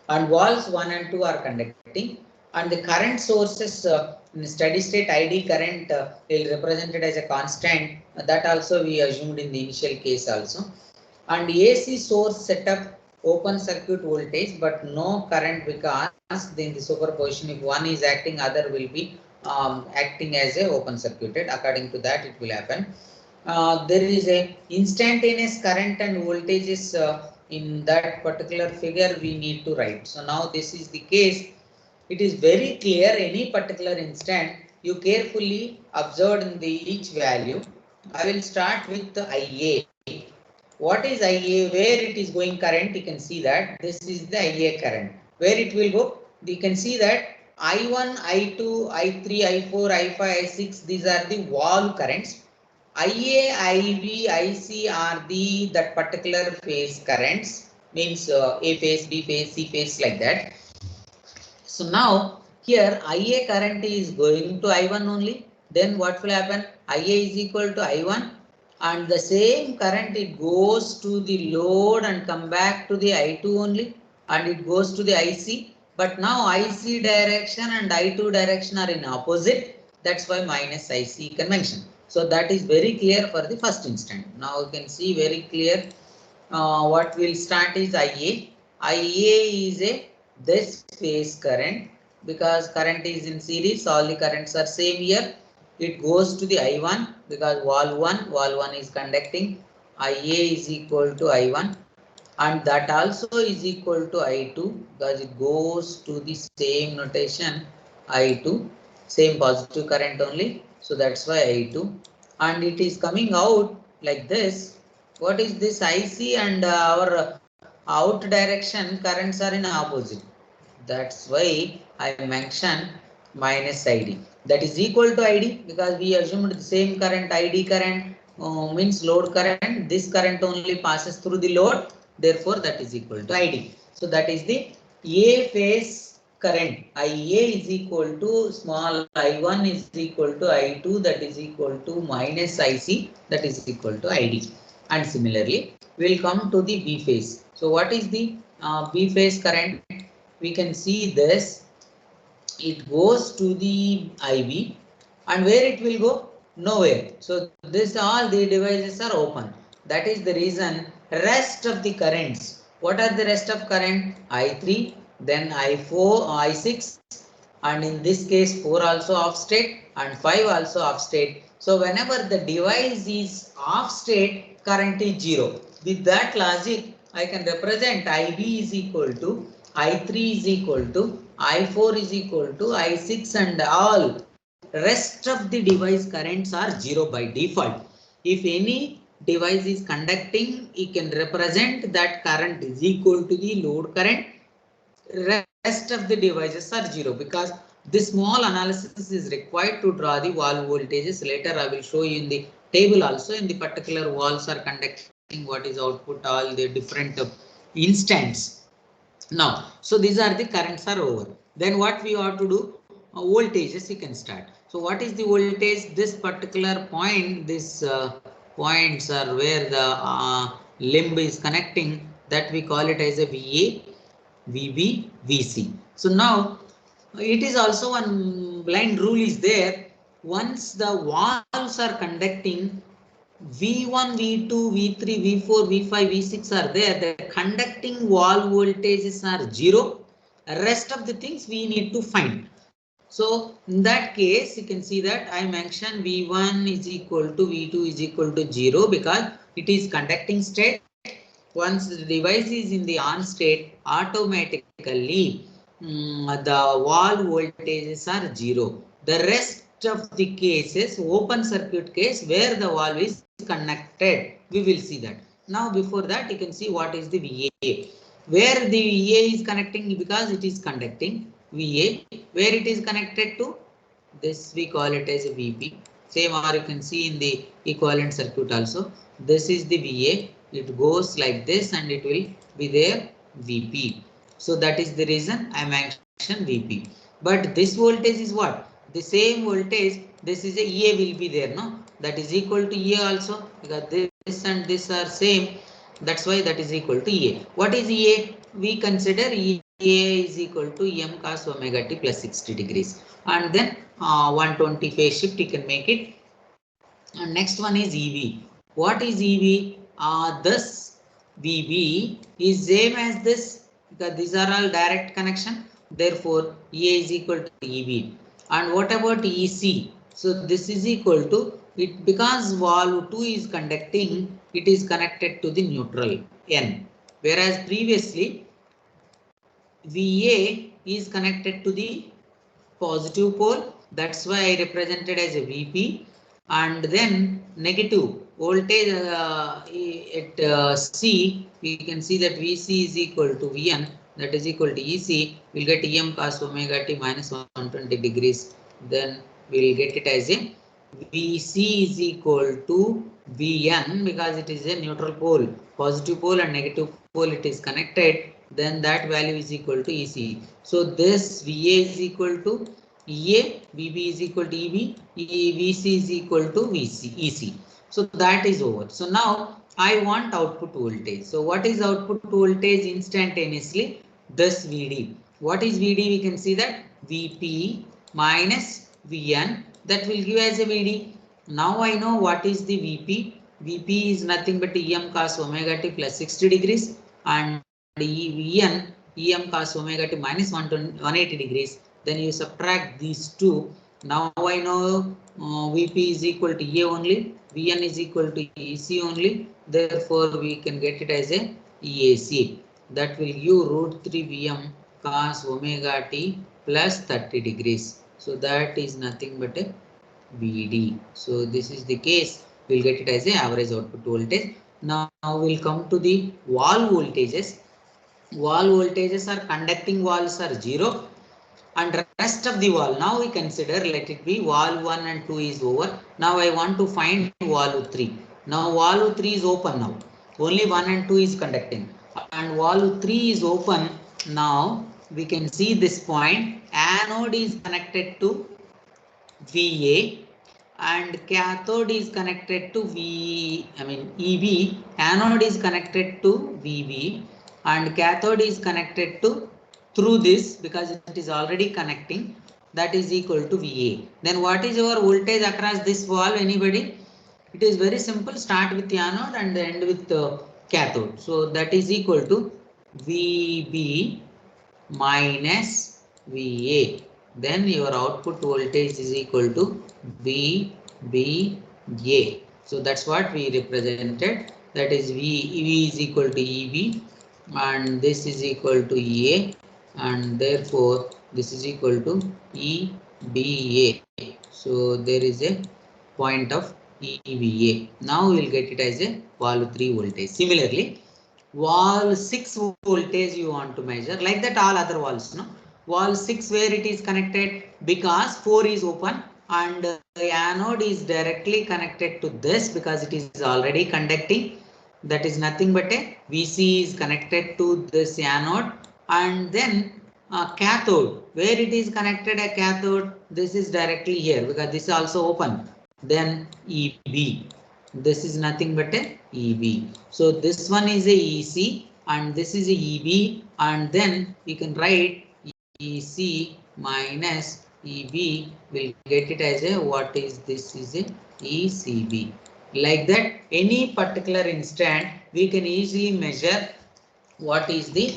And walls 1 and 2 are conducting, and the current sources in steady state ID current is represented as a constant. That also we assumed in the initial case also. And AC source setup open circuit voltage but no current, because then the superposition, if one is acting, other will be acting as a open circuited. According to that it will happen. There is a instantaneous current and voltages in that particular figure we need to write. So now this is the case. It is very clear, any particular instant you carefully observe in the each value. I will start with the IA. What is IA? Where it is going current, you can see that this is the IA current. Where it will go, you can see that I1, I2, I3, I4, I5, I6, these are the wall currents. IA, IB, IC are the that particular phase currents, means A phase, B phase, C phase, like that. So now here IA current is going to I1 only. Then what will happen? IA is equal to I1, and the same current it goes to the load and come back to the I2 only, and it goes to the IC. But now IC direction and I2 direction are in opposite. That's why minus IC convention. So that is very clear for the first instant. Now you can see very clear. What will start is IA. IA is a this phase current, because current is in series, all the currents are same here. It goes to the I1 because wall 1 is conducting. IA is equal to I1, and that also is equal to I2 because it goes to the same notation I2, same positive current only. So that's why I2, and it is coming out like this. What is this? IC and our out direction currents are in opposite. That's why I mentioned minus ID. That is equal to ID because we assumed the same current. ID current means load current. This current only passes through the load. Therefore, that is equal to ID. So that is the A phase current. IA is equal to small I1 is equal to I2, that is equal to minus IC, that is equal to ID. And similarly, we will come to the B phase. So what is the B phase current, we can see this, it goes to the IV, and where it will go? Nowhere. So this, all the devices are open. That is the reason rest of the currents. What are the rest of current? I3, then I4, I6, and in this case 4 also off state and 5 also off state. So whenever the device is off state, current is 0. With that logic, I can represent IB is equal to I3 is equal to I4 is equal to I6, and all rest of the device currents are 0 by default. If any device is conducting, you can represent that current is equal to the load current. Rest of the devices are 0, because this small analysis is required to draw the valve voltages. Later I will show you in the table also. In the particular valves are conducting, what is output, all the different instants. Now, so these are the currents are over. Then what we have to do? Voltages you can start. So what is the voltage? This particular point, this points are where the limb is connecting, that we call it as a VA, VB, VC. So now it is also one blind rule is there. Once the valves are conducting, V1, V2, V3, V4, V5, V6 are there. The conducting valve voltages are 0. Rest of the things we need to find. So in that case, you can see that I mentioned V1 is equal to V2 is equal to 0, because it is conducting state. Once the device is in the on state, automatically the valve voltages are 0. The rest of the cases, open circuit case, where the valve is connected, we will see that. Now before that, you can see what is the VA. Where the VA is connecting, because it is conducting VA, where it is connected to, this we call it as a VP. Same, or you can see in the equivalent circuit also. This is the VA. It goes like this, and it will be there VP. So that is the reason I mentioned VP. But this voltage is what? The same voltage. This is a EA will be there, no? That is equal to EA also, because this and this are same. That's why that is equal to EA. What is EA? We consider EA is equal to M cos omega t plus 60 degrees. And then 120 phase shift you can make it. And next one is EV. What is EV? This VB is same as this, because these are all direct connection. Therefore, EA is equal to EV. And what about EC? So this is equal to it, because valve 2 is conducting, it is connected to the neutral N. Whereas previously VA is connected to the positive pole. That's why I represented as a VP. And then negative voltage at C, we can see that VC is equal to VN, that is equal to EC. We'll get EM cos omega t minus 120 degrees. Then we'll get it as a VC is equal to VN, because it is a neutral pole, positive pole and negative pole it is connected. Then that value is equal to EC. So this VA is equal to EA, VB is equal to EB, VC is equal to EC. So that is over. So now I want output voltage. So what is output voltage instantaneously? This VD. What is VD? We can see that VP minus VN, that will give as a VD. Now I know what is the VP. VP is nothing but EM cos omega t plus 60 degrees, and EM cos omega t minus 180 degrees. Then you subtract these two. Now I know VP is equal to A only, VN is equal to EC only. Therefore, we can get it as a EAC. That will give root 3 VM cos omega t plus 30 degrees. So that is nothing but a VD. So this is the case. We'll get it as a average output voltage. Now we'll come to the wall voltages. Wall voltages are conducting walls are 0, and rest of the wall. Now we consider, let it be wall 1 and 2 is over. Now I want to find wall 3. Now wall 3 is open now. Only 1 and 2 is conducting, and wall 3 is open. Now we can see this point. Anode is connected to VA and cathode is connected to EB. Anode is connected to VB and cathode is connected to through this because it is already connecting, that is equal to VA. Then what is your voltage across this valve? Anybody? It is very simple. Start with anode and end with cathode. So that is equal to VB minus VA. Then your output voltage is equal to VBA. So that's what we represented. That is V is equal to EB and this is equal to EA, and therefore this is equal to EBA. So there is a point of EVA. Now we will get it as a valve 3 voltage. Similarly, valve 6 voltage you want to measure, like that all other valves, no? Valve 6 where it is connected, because 4 is open and the anode is directly connected to this because it is already conducting. That is nothing but a VC is connected to this anode, and then cathode where it is connected a cathode, this is directly here because this is also open. Then EB, this is nothing but a EB. So this one is a EC and this is a EB, and then you can write EC minus EB, will get it as a, what is this, is a ECB. Like that, any particular instant we can easily measure what is the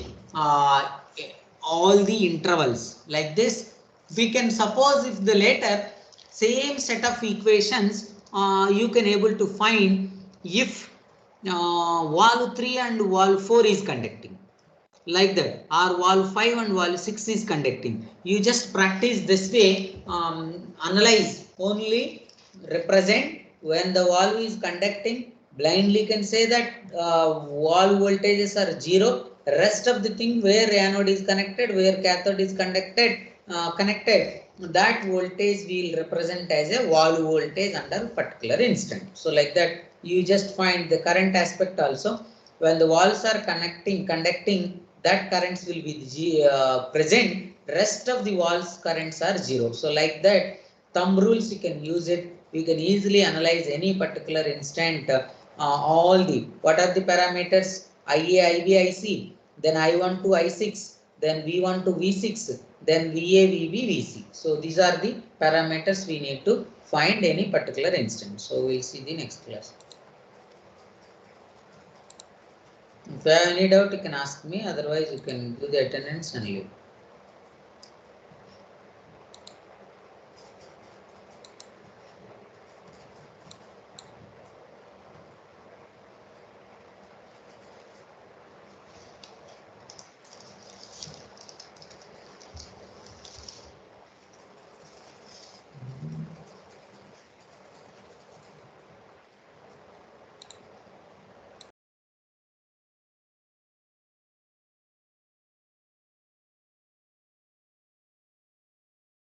all the intervals. Like this we can suppose if the later same set of equations you can able to find if valve 3 and valve 4 is conducting, like that, or valve 5 and valve 6 is conducting. You just practice this way, analyze, only represent when the valve is conducting, blindly can say that valve voltages are 0. Rest of the thing where anode is connected, where cathode is connected, that voltage will represent as a valve voltage under particular instant. So like that you just find the current aspect also. When the valves are conducting, that currents will be present. Rest of the valves currents are 0. So like that, thumb rules you can use it. We can easily analyze any particular instant. All the, what are the parameters? IA, IB, IC. Then I1 to I6. Then V1 to V6. Then VA, VB, VC. So these are the parameters we need to find any particular instant. So we'll see the next class. If you have any doubt, you can ask me. Otherwise, you can do the attendance and leave.